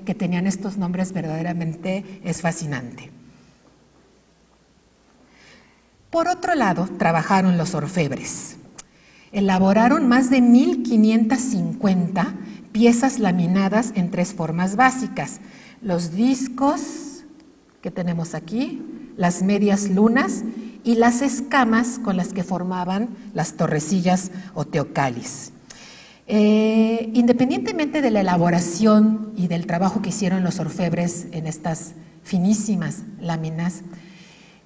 que tenían estos nombres verdaderamente es fascinante. Por otro lado, trabajaron los orfebres. Elaboraron más de 1550 piezas laminadas en 3 formas básicas: los discos que tenemos aquí, las medias lunas y las escamas con las que formaban las torrecillas o teocalis. Independientemente de la elaboración y del trabajo que hicieron los orfebres en estas finísimas láminas,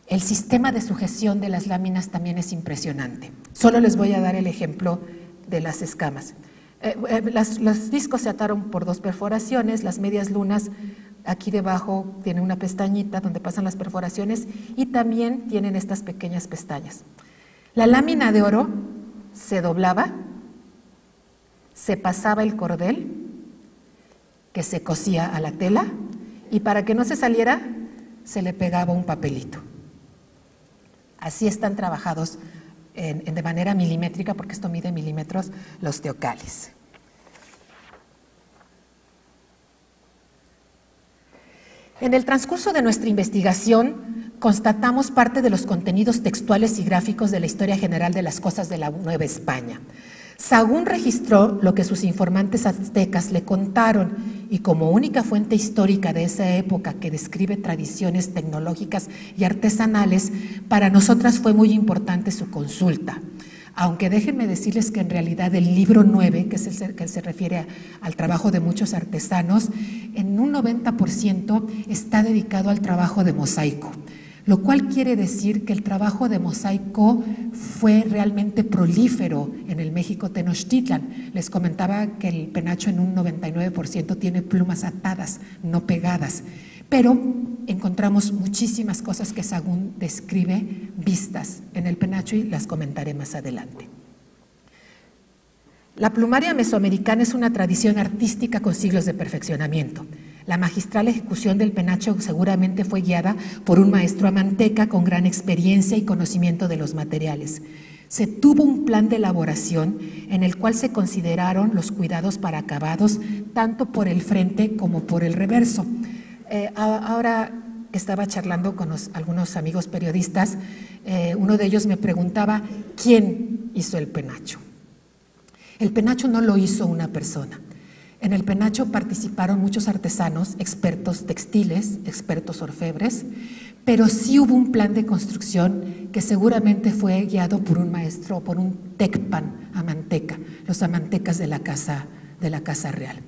el sistema de sujeción de las láminas también es impresionante. Solo les voy a dar el ejemplo de las escamas. Los discos se ataron por 2 perforaciones, las medias lunas aquí debajo tienen una pestañita donde pasan las perforaciones y también tienen estas pequeñas pestañas. La lámina de oro se doblaba, se pasaba el cordel que se cosía a la tela y para que no se saliera se le pegaba un papelito. Así están trabajados de manera milimétrica, porque esto mide milímetros, los teocalis. En el transcurso de nuestra investigación constatamos parte de los contenidos textuales y gráficos de la historia general de las cosas de la Nueva España. Sahagún registró lo que sus informantes aztecas le contaron y como única fuente histórica de esa época que describe tradiciones tecnológicas y artesanales, para nosotras fue muy importante su consulta. Aunque déjenme decirles que en realidad el libro 9, que es el que se refiere al trabajo de muchos artesanos, en un 90% está dedicado al trabajo de mosaico, lo cual quiere decir que el trabajo de mosaico fue realmente prolífero en el México Tenochtitlan. Les comentaba que el penacho en un 99% tiene plumas atadas, no pegadas, pero encontramos muchísimas cosas que Sahagún describe vistas en el penacho y las comentaré más adelante. La plumaria mesoamericana es una tradición artística con siglos de perfeccionamiento. La magistral ejecución del penacho seguramente fue guiada por un maestro amanteca con gran experiencia y conocimiento de los materiales. Se tuvo un plan de elaboración en el cual se consideraron los cuidados para acabados tanto por el frente como por el reverso. Ahora que estaba charlando con algunos amigos periodistas, uno de ellos me preguntaba ¿quién hizo el penacho? El penacho no lo hizo una persona. En el penacho participaron muchos artesanos, expertos textiles, expertos orfebres, pero sí hubo un plan de construcción que seguramente fue guiado por un maestro, por un tecpan amanteca, los amantecas de la casa real.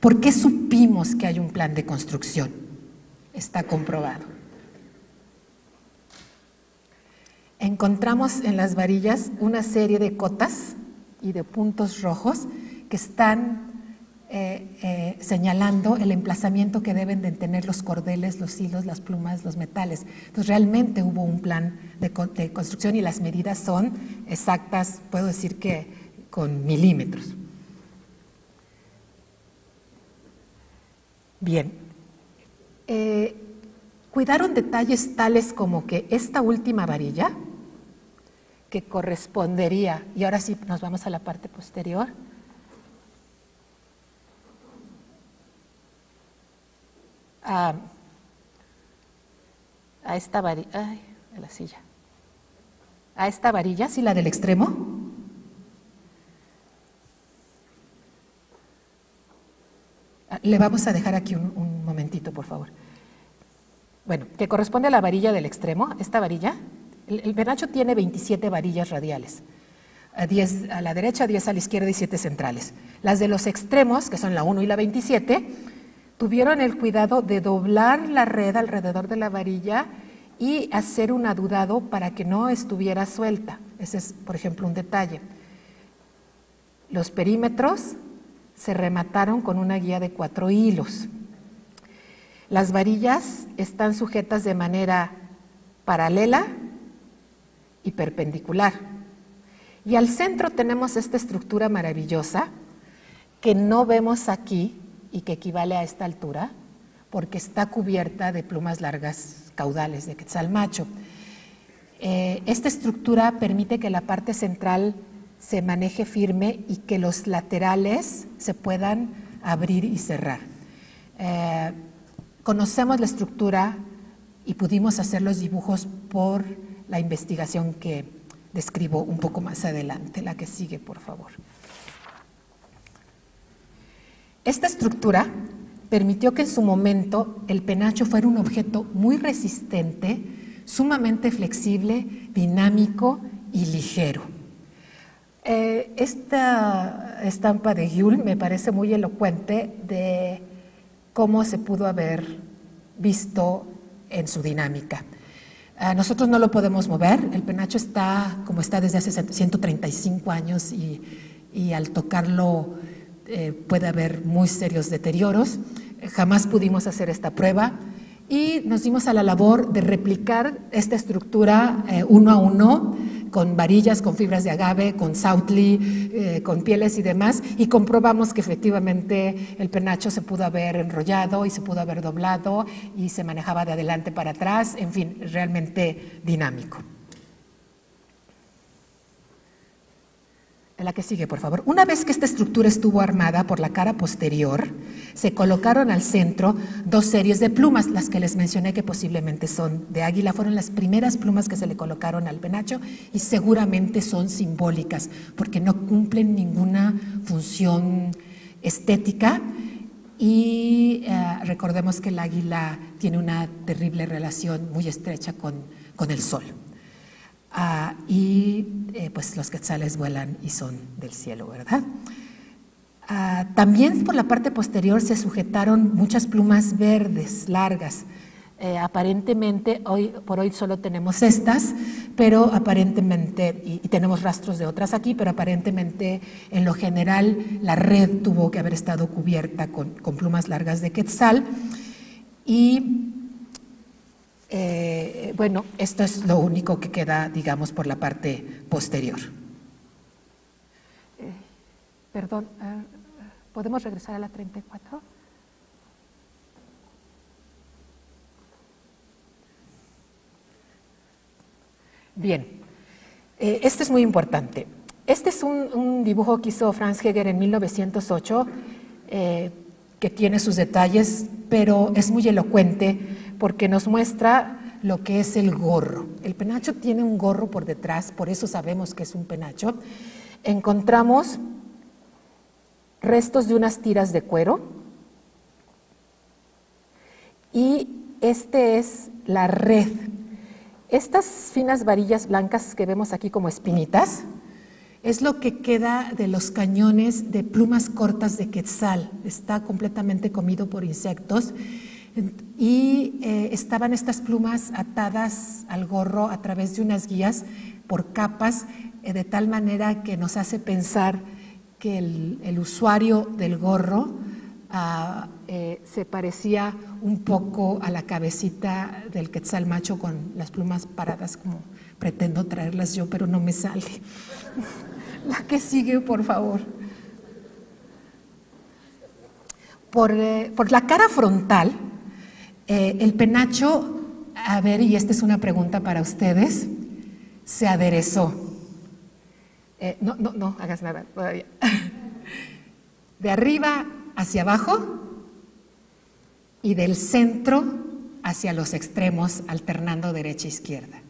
¿Por qué supimos que hay un plan de construcción? Está comprobado. Encontramos en las varillas una serie de cotas y de puntos rojos que están señalando el emplazamiento que deben de tener los cordeles, los hilos, las plumas, los metales. Entonces realmente hubo un plan de construcción y las medidas son exactas, puedo decir que con milímetros. Bien, cuidaron detalles tales como que esta última varilla, que correspondería, y ahora sí nos vamos a la parte posterior, a esta varilla, ay, a la silla, a esta varilla, sí, la del extremo, le vamos a dejar aquí un momentito, por favor. Bueno, que corresponde a la varilla del extremo, esta varilla, el penacho tiene 27 varillas radiales, 10 a la derecha, 10 a la izquierda y 7 centrales. Las de los extremos, que son la 1 y la 27, tuvieron el cuidado de doblar la red alrededor de la varilla y hacer un adudado para que no estuviera suelta. Ese es, por ejemplo, un detalle. Los perímetros se remataron con una guía de 4 hilos. Las varillas están sujetas de manera paralela y perpendicular. Y al centro tenemos esta estructura maravillosa que no vemos aquí y que equivale a esta altura, porque está cubierta de plumas largas caudales de quetzalmacho. Esta estructura permite que la parte central se maneje firme y que los laterales se puedan abrir y cerrar. conocemos la estructura y pudimos hacer los dibujos por la investigación que describo un poco más adelante. La que sigue, por favor. Esta estructura permitió que en su momento el penacho fuera un objeto muy resistente, sumamente flexible, dinámico y ligero. Esta estampa de Huell me parece muy elocuente de cómo se pudo haber visto en su dinámica. Nosotros no lo podemos mover, el penacho está como está desde hace 135 años y al tocarlo puede haber muy serios deterioros. Jamás pudimos hacer esta prueba y nos dimos a la labor de replicar esta estructura uno a uno, con varillas, con fibras de agave, con sautli, con pieles y demás, y comprobamos que efectivamente el penacho se pudo haber enrollado y se pudo haber doblado y se manejaba de adelante para atrás, en fin, realmente dinámico. La que sigue, por favor. Una vez que esta estructura estuvo armada por la cara posterior, se colocaron al centro dos series de plumas, las que les mencioné que posiblemente son de águila, fueron las primeras plumas que se le colocaron al penacho y seguramente son simbólicas porque no cumplen ninguna función estética y recordemos que el águila tiene una terrible relación muy estrecha con el sol. Pues los quetzales vuelan y son del cielo, ¿verdad? También por la parte posterior se sujetaron muchas plumas verdes largas. Aparentemente, hoy por hoy solo tenemos estas, pero aparentemente, y tenemos rastros de otras aquí, pero aparentemente en lo general la red tuvo que haber estado cubierta con plumas largas de quetzal y bueno, esto es lo único que queda, digamos, por la parte posterior. Perdón, ¿podemos regresar a la 34? Bien, este es muy importante. Este es un dibujo que hizo Franz Heger en 1908, que tiene sus detalles, pero es muy elocuente porque nos muestra lo que es el gorro. El penacho tiene un gorro por detrás, por eso sabemos que es un penacho. Encontramos restos de unas tiras de cuero y este es la red. Estas finas varillas blancas que vemos aquí como espinitas es lo que queda de los cañones de plumas cortas de quetzal. Está completamente comido por insectos y estaban estas plumas atadas al gorro a través de unas guías por capas, de tal manera que nos hace pensar que el usuario del gorro se parecía un poco a la cabecita del quetzal macho con las plumas paradas, como pretendo traerlas yo, pero no me sale. La que sigue, por favor. Por la cara frontal, el penacho, a ver, y esta es una pregunta para ustedes, se aderezó. No hagas nada todavía. De arriba hacia abajo y del centro hacia los extremos, alternando derecha e izquierda.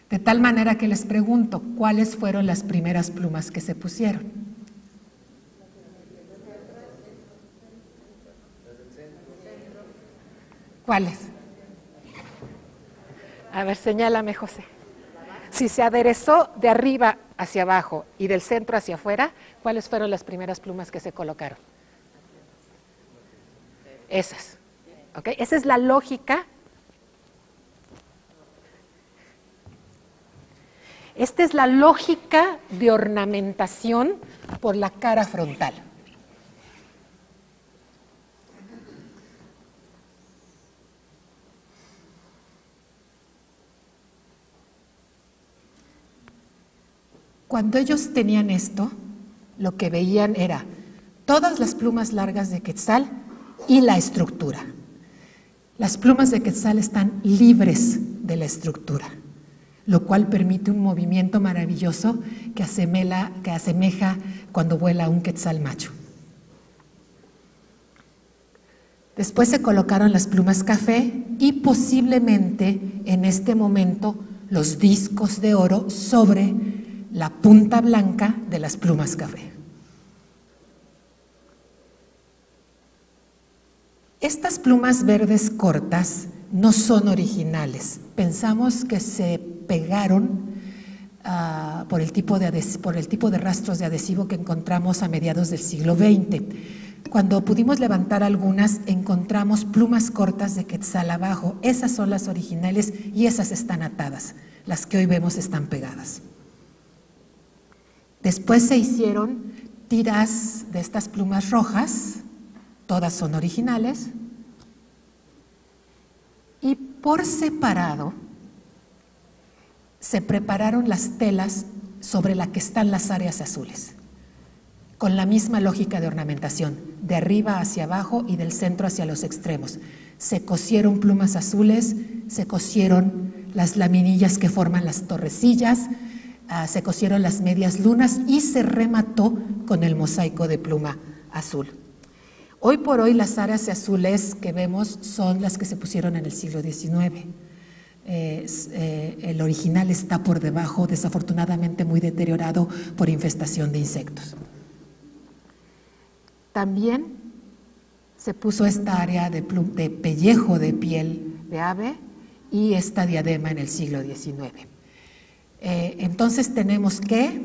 De tal manera que les pregunto, ¿cuáles fueron las primeras plumas que se pusieron? ¿Cuáles? A ver, señálame, José. Si se aderezó de arriba hacia abajo y del centro hacia afuera, ¿cuáles fueron las primeras plumas que se colocaron? Esas. ¿Ok? Esa es la lógica. Esta es la lógica de ornamentación por la cara frontal. Cuando ellos tenían esto, lo que veían era todas las plumas largas de quetzal y la estructura. Las plumas de quetzal están libres de la estructura, lo cual permite un movimiento maravilloso que asemeja cuando vuela un quetzal macho. Después se colocaron las plumas café y posiblemente en este momento los discos de oro sobre la punta blanca de las plumas café. Estas plumas verdes cortas no son originales. Pensamos que se pegaron por el tipo de rastros de adhesivo que encontramos a mediados del siglo XX. Cuando pudimos levantar algunas, encontramos plumas cortas de quetzal abajo. Esas son las originales y esas están atadas. Las que hoy vemos están pegadas. Después se hicieron tiras de estas plumas rojas, todas son originales, y por separado se prepararon las telas sobre las que están las áreas azules, con la misma lógica de ornamentación, de arriba hacia abajo y del centro hacia los extremos. Se cosieron plumas azules, se cosieron las laminillas que forman las torrecillas, se cosieron las medias lunas y se remató con el mosaico de pluma azul. Hoy por hoy las áreas azules que vemos son las que se pusieron en el siglo XIX. El original está por debajo, desafortunadamente muy deteriorado por infestación de insectos. También se puso esta área de pellejo de piel de ave y esta diadema en el siglo XIX. Entonces tenemos que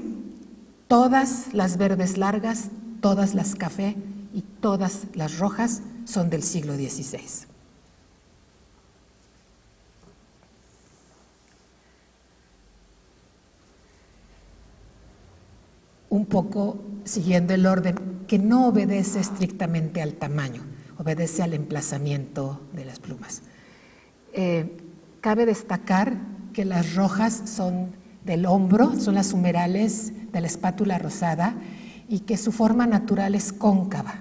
todas las verdes largas, todas las café y todas las rojas son del siglo XVI. Un poco siguiendo el orden, que no obedece estrictamente al tamaño, obedece al emplazamiento de las plumas. Cabe destacar que las rojas son del hombro, son las humerales de la espátula rosada y que su forma natural es cóncava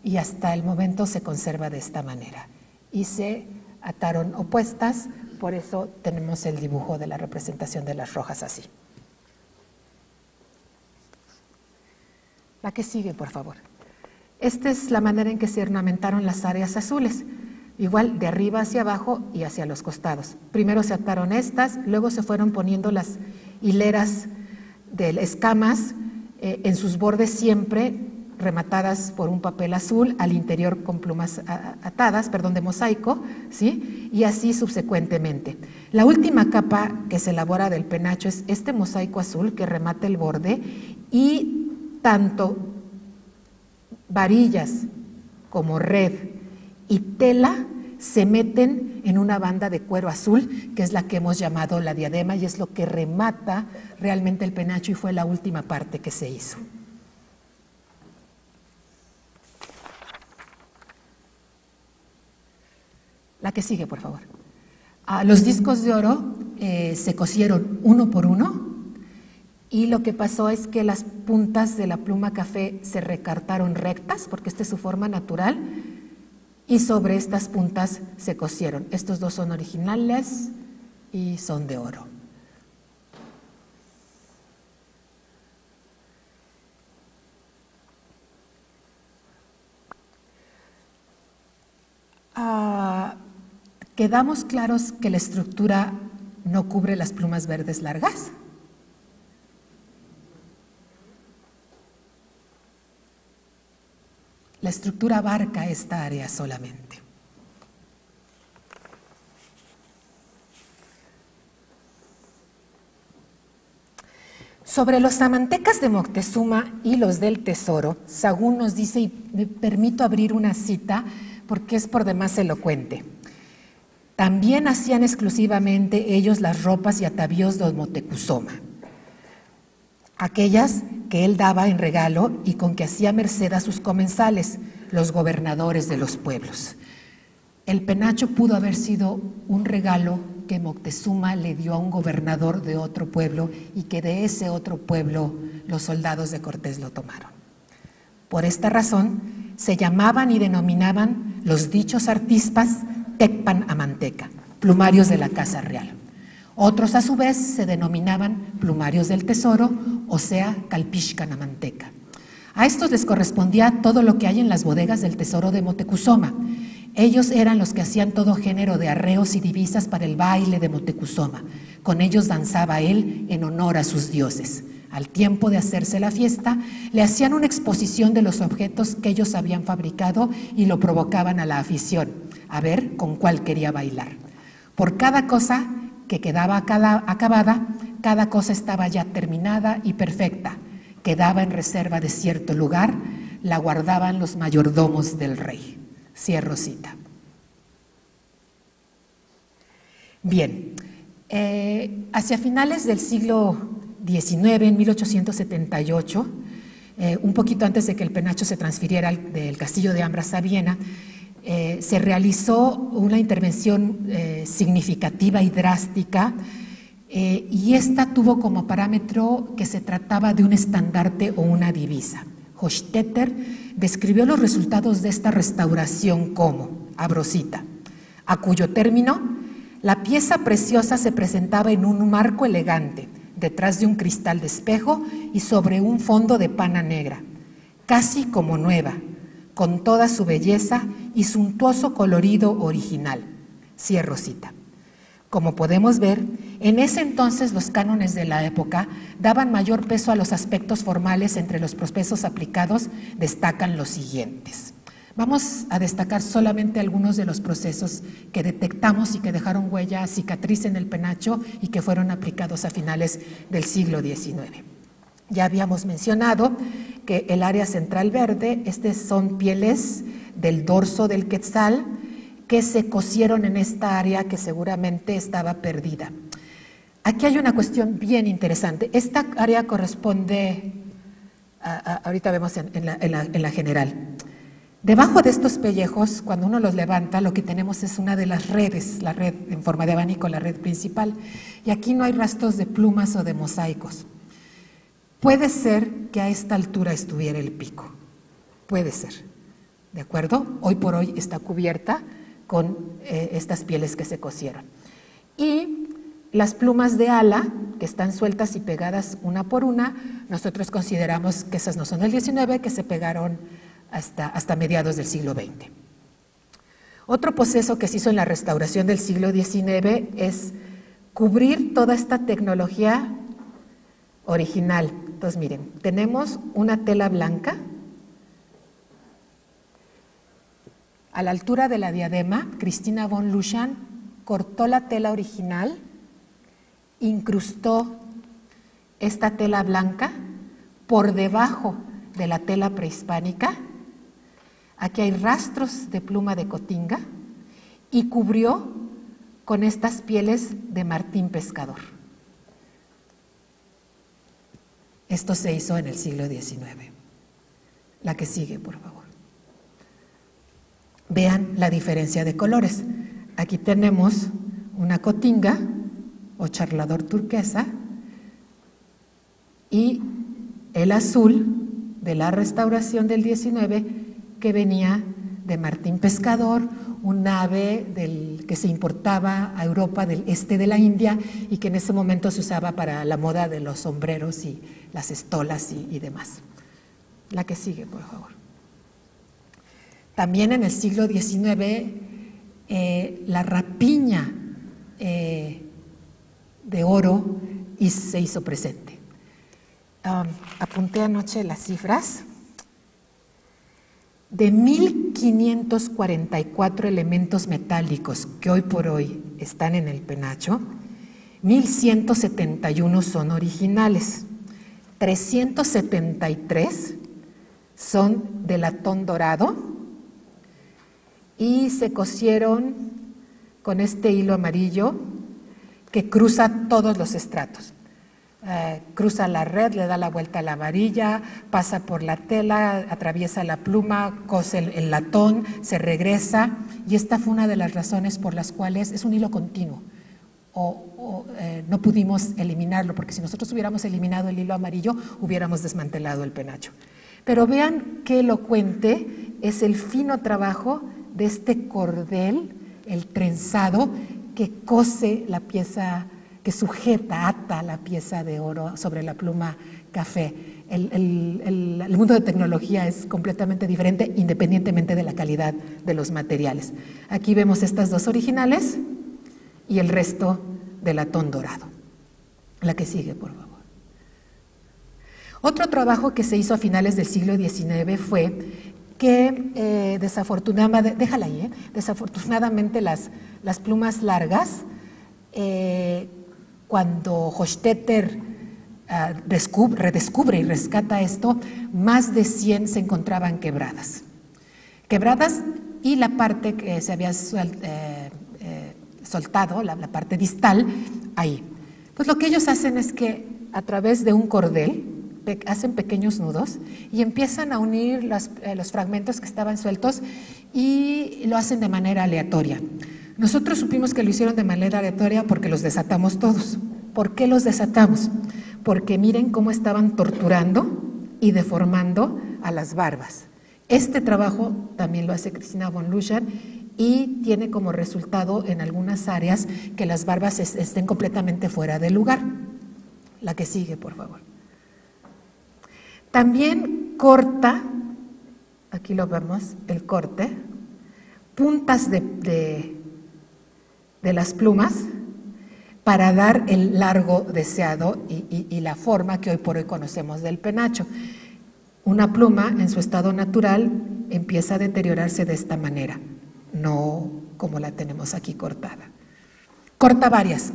y hasta el momento se conserva de esta manera. Y se ataron opuestas, por eso tenemos el dibujo de la representación de las rojas así. La que sigue, por favor. Esta es la manera en que se ornamentaron las áreas azules, igual de arriba hacia abajo y hacia los costados. Primero se ataron estas, luego se fueron poniendo las hileras de escamas en sus bordes siempre rematadas por un papel azul, al interior con plumas atadas, de mosaico, ¿sí? Y así subsecuentemente. La última capa que se elabora del penacho es este mosaico azul que remata el borde y tanto varillas como red y tela se meten en una banda de cuero azul, que es la que hemos llamado la diadema y es lo que remata realmente el penacho y fue la última parte que se hizo. La que sigue, por favor. Los discos de oro se cosieron uno por uno y lo que pasó es que las puntas de la pluma café se recartaron rectas, porque esta es su forma natural, y sobre estas puntas se cosieron. Estos dos son originales y son de oro. ¿Quedamos claros que la estructura no cubre las plumas verdes largas? La estructura abarca esta área solamente. Sobre los samantecas de Moctezuma y los del Tesoro, Sahagún nos dice, y me permito abrir una cita porque es por demás elocuente. También hacían exclusivamente ellos las ropas y atavíos de Moctezuma, aquellas que él daba en regalo y con que hacía merced a sus comensales, los gobernadores de los pueblos. El penacho pudo haber sido un regalo que Moctezuma le dio a un gobernador de otro pueblo y que de ese otro pueblo los soldados de Cortés lo tomaron. Por esta razón se llamaban y denominaban los dichos artispas Tecpan Amanteca, plumarios de la Casa Real. Otros a su vez se denominaban plumarios del tesoro, o sea, Calpixcan Amanteca. A estos les correspondía todo lo que hay en las bodegas del tesoro de Moctezuma. Ellos eran los que hacían todo género de arreos y divisas para el baile de Motecuzoma. Con ellos danzaba él en honor a sus dioses. Al tiempo de hacerse la fiesta, le hacían una exposición de los objetos que ellos habían fabricado y lo provocaban a la afición, a ver con cuál quería bailar. Por cada cosa que quedaba acabada, cada cosa estaba ya terminada y perfecta. Quedaba en reserva de cierto lugar, la guardaban los mayordomos del rey. Cierro cita. Bien, hacia finales del siglo XIX, en 1878, un poquito antes de que el penacho se transfiriera del castillo de Ambras a Viena, se realizó una intervención significativa y drástica, y esta tuvo como parámetro que se trataba de un estandarte o una divisa. Hochstetter describió los resultados de esta restauración como, abro cita, a cuyo término la pieza preciosa se presentaba en un marco elegante, detrás de un cristal de espejo y sobre un fondo de pana negra, casi como nueva, con toda su belleza y suntuoso colorido original. Cierro cita. Como podemos ver, en ese entonces los cánones de la época daban mayor peso a los aspectos formales. Entre los procesos aplicados destacan los siguientes. Vamos a destacar solamente algunos de los procesos que detectamos y que dejaron huella, cicatriz en el penacho y que fueron aplicados a finales del siglo XIX. Ya habíamos mencionado que el área central verde, son pieles del dorso del quetzal que se cosieron en esta área que seguramente estaba perdida. Aquí hay una cuestión bien interesante. Esta área corresponde, ahorita vemos en la general. Debajo de estos pellejos, cuando uno los levanta, lo que tenemos es una de las redes, la red en forma de abanico, la red principal. Y aquí no hay rastros de plumas o de mosaicos. Puede ser que a esta altura estuviera el pico. Puede ser. ¿De acuerdo? Hoy por hoy está cubierta con estas pieles que se cosieron. Y las plumas de ala, que están sueltas y pegadas una por una, nosotros consideramos que esas no son del XIX, que se pegaron hasta mediados del siglo XX. Otro proceso que se hizo en la restauración del siglo XIX es cubrir toda esta tecnología original. Entonces, miren, tenemos una tela blanca. A la altura de la diadema, Christina von Luschan cortó la tela original, incrustó esta tela blanca por debajo de la tela prehispánica. Aquí hay rastros de pluma de cotinga y cubrió con estas pieles de martín pescador. Esto se hizo en el siglo XIX. La que sigue, por favor. Vean la diferencia de colores. Aquí tenemos una cotinga o charlador turquesa y el azul de la restauración del XIX que venía de martín pescador, un ave que se importaba a Europa del este de la India y que en ese momento se usaba para la moda de los sombreros y las estolas y demás. La que sigue, por favor. También en el siglo XIX, la rapiña de oro se hizo presente. Apunté anoche las cifras. De 1.544 elementos metálicos que hoy por hoy están en el penacho, 1.171 son originales, 373 son de latón dorado y se cosieron con este hilo amarillo que cruza todos los estratos. Cruza la red, le da la vuelta a la varilla, pasa por la tela, atraviesa la pluma, cose el latón, se regresa, y esta fue una de las razones por las cuales es un hilo continuo. No pudimos eliminarlo, porque si nosotros hubiéramos eliminado el hilo amarillo, hubiéramos desmantelado el penacho. Pero vean qué elocuente es el fino trabajo de este cordel, el trenzado, que cose la pieza, que sujeta, ata la pieza de oro sobre la pluma café. el mundo de tecnología es completamente diferente independientemente de la calidad de los materiales. Aquí vemos estas dos originales y el resto de latón dorado. La que sigue, por favor. Otro trabajo que se hizo a finales del siglo XIX fue que desafortunadamente, déjala ahí, desafortunadamente las plumas largas, cuando Hochstetter redescubre y rescata esto, más de 100 se encontraban quebradas. Quebradas y la parte que se había soltado, la parte distal, ahí. Pues lo que ellos hacen es que a través de un cordel hacen pequeños nudos y empiezan a unir los fragmentos que estaban sueltos y lo hacen de manera aleatoria. Nosotros supimos que lo hicieron de manera aleatoria porque los desatamos todos. ¿Por qué los desatamos? Porque miren cómo estaban torturando y deformando a las barbas. Este trabajo también lo hace Christina von Luschan y tiene como resultado en algunas áreas que las barbas estén completamente fuera de lugar. La que sigue, por favor. También corta, aquí lo vemos, el corte, puntas de las plumas para dar el largo deseado y la forma que hoy por hoy conocemos del penacho. Una pluma en su estado natural empieza a deteriorarse de esta manera, no como la tenemos aquí cortada. Corta varias,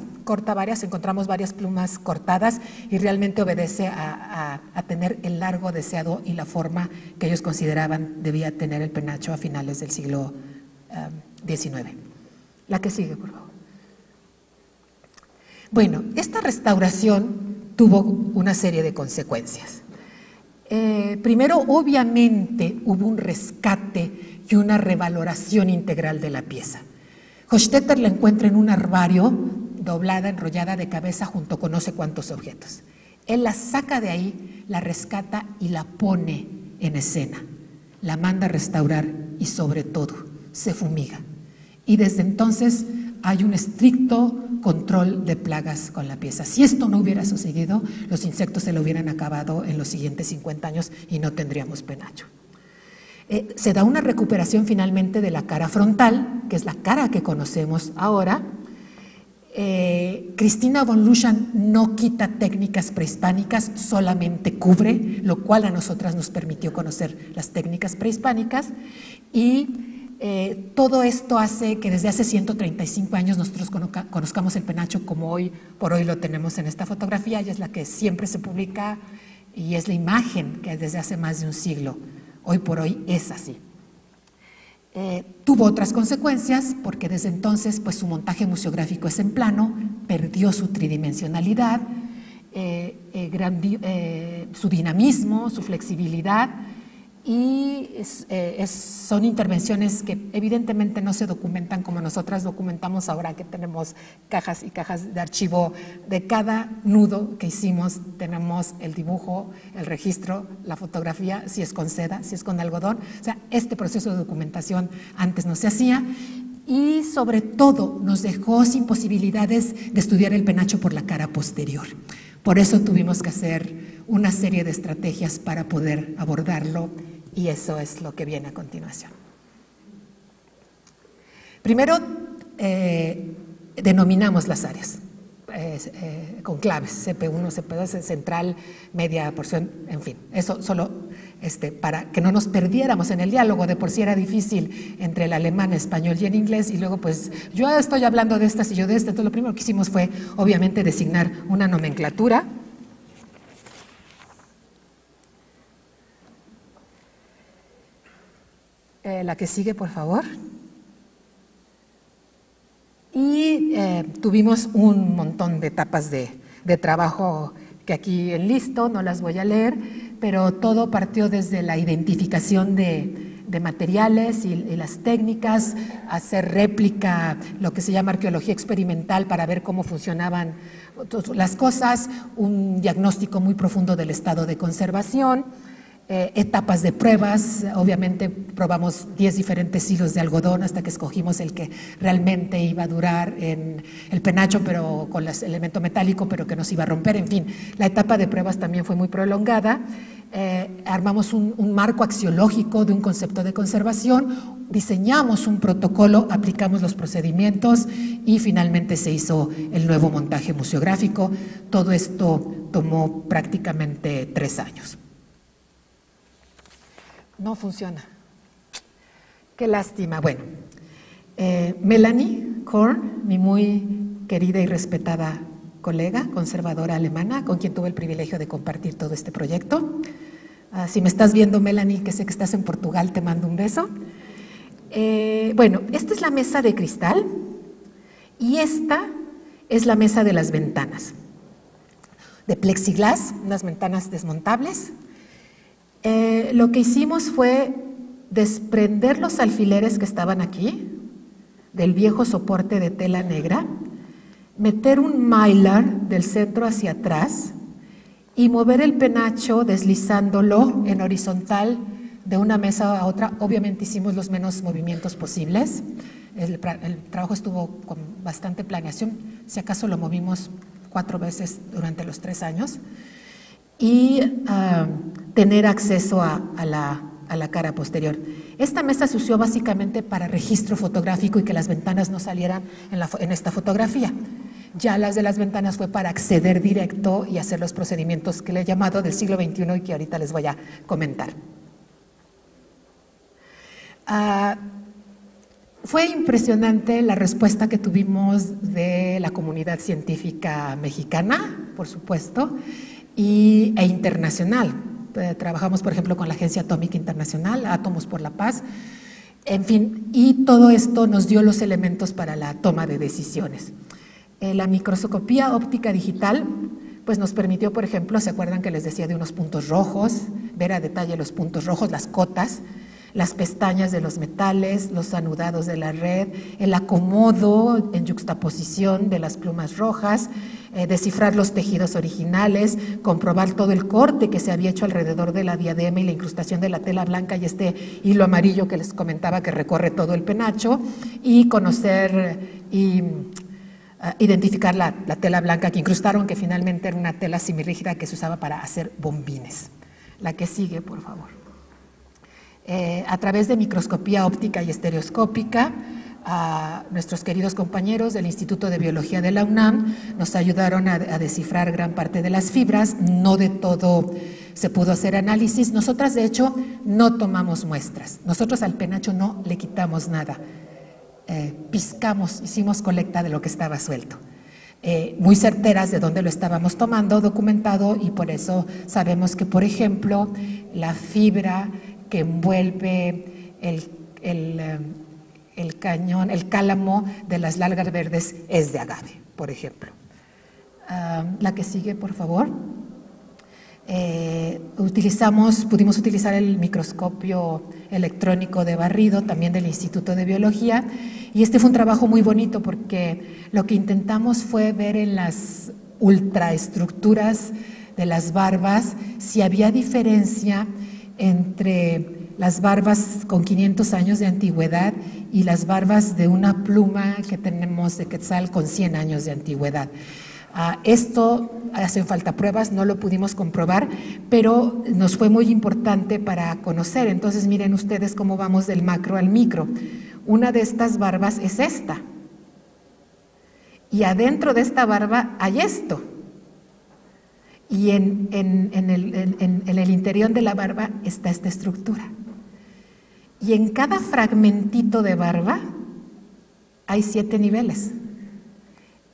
encontramos varias plumas cortadas y realmente obedece a tener el largo deseado y la forma que ellos consideraban debía tener el penacho a finales del siglo XIX. La que sigue, por favor. Bueno, esta restauración tuvo una serie de consecuencias. Primero, obviamente, hubo un rescate y una revaloración integral de la pieza. Hochstetter la encuentra en un herbario, doblada, enrollada de cabeza junto con no sé cuántos objetos. Él la saca de ahí, la rescata y la pone en escena. La manda a restaurar y sobre todo se fumiga. Y desde entonces hay un estricto control de plagas con la pieza. Si esto no hubiera sucedido, los insectos se lo hubieran acabado en los siguientes 50 años y no tendríamos penacho. Se da una recuperación finalmente de la cara frontal, que es la cara que conocemos ahora. Christina von Luschan no quita técnicas prehispánicas, solamente cubre, lo cual a nosotras nos permitió conocer las técnicas prehispánicas y todo esto hace que desde hace 135 años nosotros conozcamos el penacho como hoy por hoy lo tenemos en esta fotografía, y es la que siempre se publica y es la imagen que desde hace más de un siglo, hoy por hoy es así. Tuvo otras consecuencias porque desde entonces pues, su montaje museográfico es en plano, perdió su tridimensionalidad, su dinamismo, su flexibilidad, y son intervenciones que evidentemente no se documentan como nosotras documentamos ahora que tenemos cajas y cajas de archivo. De cada nudo que hicimos tenemos el dibujo, el registro, la fotografía, si es con seda, si es con algodón. O sea, este proceso de documentación antes no se hacía y sobre todo nos dejó sin posibilidades de estudiar el penacho por la cara posterior. Por eso tuvimos que hacer una serie de estrategias para poder abordarlo y eso es lo que viene a continuación. Primero, denominamos las áreas con claves, CP1, CP2, central, media, porción, en fin. Eso solo para que no nos perdiéramos en el diálogo, de por sí era difícil entre el alemán, español y el inglés, y luego pues yo estoy hablando de estas y yo de esta. Entonces lo primero que hicimos fue obviamente designar una nomenclatura. La que sigue, por favor. Y tuvimos un montón de etapas de trabajo que aquí enlisto, no las voy a leer, pero todo partió desde la identificación de materiales y las técnicas, hacer réplica, lo que se llama arqueología experimental para ver cómo funcionaban las cosas, un diagnóstico muy profundo del estado de conservación, etapas de pruebas. Obviamente probamos 10 diferentes hilos de algodón hasta que escogimos el que realmente iba a durar en el penacho, pero con el elemento metálico, pero que nos iba a romper. En fin, la etapa de pruebas también fue muy prolongada. Armamos un marco axiológico de un concepto de conservación, diseñamos un protocolo, aplicamos los procedimientos y finalmente se hizo el nuevo montaje museográfico. Todo esto tomó prácticamente 3 años. No funciona. Qué lástima. Bueno, Melanie Korn, mi muy querida y respetada colega conservadora alemana, con quien tuve el privilegio de compartir todo este proyecto. Si me estás viendo, Melanie, que sé que estás en Portugal, te mando un beso. Bueno, esta es la mesa de cristal y esta es la mesa de las ventanas. De plexiglas, unas ventanas desmontables. Lo que hicimos fue desprender los alfileres que estaban aquí, del viejo soporte de tela negra, meter un mylar del centro hacia atrás y mover el penacho deslizándolo en horizontal de una mesa a otra. Obviamente hicimos los menos movimientos posibles. El trabajo estuvo con bastante planeación, si acaso lo movimos 4 veces durante los 3 años. Y tener acceso a la cara posterior. Esta mesa se usó básicamente para registro fotográfico y que las ventanas no salieran en esta fotografía. Ya las de las ventanas fue para acceder directo y hacer los procedimientos que le he llamado del siglo XXI y que ahorita les voy a comentar. Fue impresionante la respuesta que tuvimos de la comunidad científica mexicana, por supuesto, e internacional. Trabajamos, por ejemplo, con la Agencia Atómica Internacional, Átomos por la Paz, en fin, y todo esto nos dio los elementos para la toma de decisiones. La microscopía óptica digital pues nos permitió, por ejemplo, ¿se acuerdan que les decía de unos puntos rojos? Ver a detalle los puntos rojos, las cotas, las pestañas de los metales, los anudados de la red, el acomodo en yuxtaposición de las plumas rojas, descifrar los tejidos originales, comprobar todo el corte que se había hecho alrededor de la diadema y la incrustación de la tela blanca y este hilo amarillo que les comentaba que recorre todo el penacho, y conocer y identificar la tela blanca que incrustaron, que finalmente era una tela semirrígida que se usaba para hacer bombines. La que sigue, por favor. A través de microscopía óptica y estereoscópica, nuestros queridos compañeros del Instituto de Biología de la UNAM nos ayudaron a descifrar gran parte de las fibras. No de todo se pudo hacer análisis. Nosotras, de hecho, no tomamos muestras. Nosotros al penacho no le quitamos nada. Piscamos, hicimos colecta de lo que estaba suelto. Muy certeras de dónde lo estábamos tomando, documentado, y por eso sabemos que, por ejemplo, la fibra que envuelve el cañón, el cálamo de las lalgas verdes es de agave, por ejemplo. La que sigue, por favor. Pudimos utilizar el microscopio electrónico de barrido, también del Instituto de Biología, y este fue un trabajo muy bonito porque lo que intentamos fue ver en las ultraestructuras de las barbas si había diferencia entre las barbas con 500 años de antigüedad y las barbas de una pluma que tenemos de quetzal con 100 años de antigüedad. Esto hacen falta pruebas, no lo pudimos comprobar, pero nos fue muy importante para conocer. Entonces miren ustedes cómo vamos del macro al micro. Una de estas barbas es esta, y adentro de esta barba hay esto, y en el interior de la barba está esta estructura, y en cada fragmentito de barba hay 7 niveles.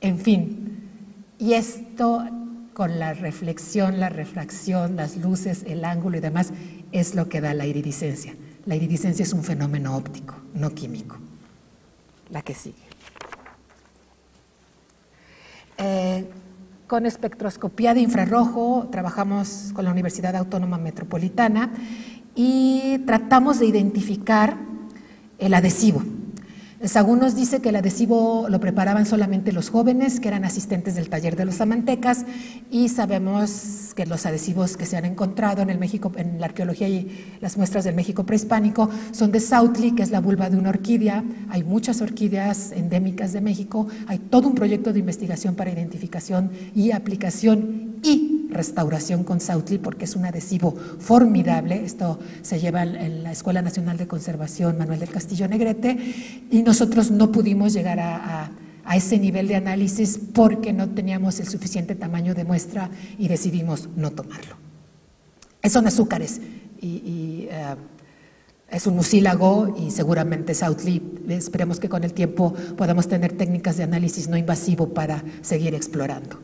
En fin, y esto con la reflexión, la refracción, las luces, el ángulo y demás, es lo que da la iridiscencia. La iridiscencia es un fenómeno óptico, no químico. La que sigue. Con espectroscopía de infrarrojo trabajamos con la Universidad Autónoma Metropolitana y tratamos de identificar el adhesivo. Sagún nos dice que el adhesivo lo preparaban solamente los jóvenes que eran asistentes del taller de los amantecas, y sabemos que los adhesivos que se han encontrado en el México, en la arqueología y las muestras del México prehispánico, son de Sautli, que es la vulva de una orquídea. Hay muchas orquídeas endémicas de México, hay todo un proyecto de investigación para identificación y aplicación y restauración con Sautli, porque es un adhesivo formidable. Esto se lleva en la Escuela Nacional de Conservación Manuel del Castillo Negrete, y nosotros no pudimos llegar a ese nivel de análisis porque no teníamos el suficiente tamaño de muestra y decidimos no tomarlo. Son azúcares y es un mucílago, y seguramente Sautli, esperemos que con el tiempo podamos tener técnicas de análisis no invasivo para seguir explorando.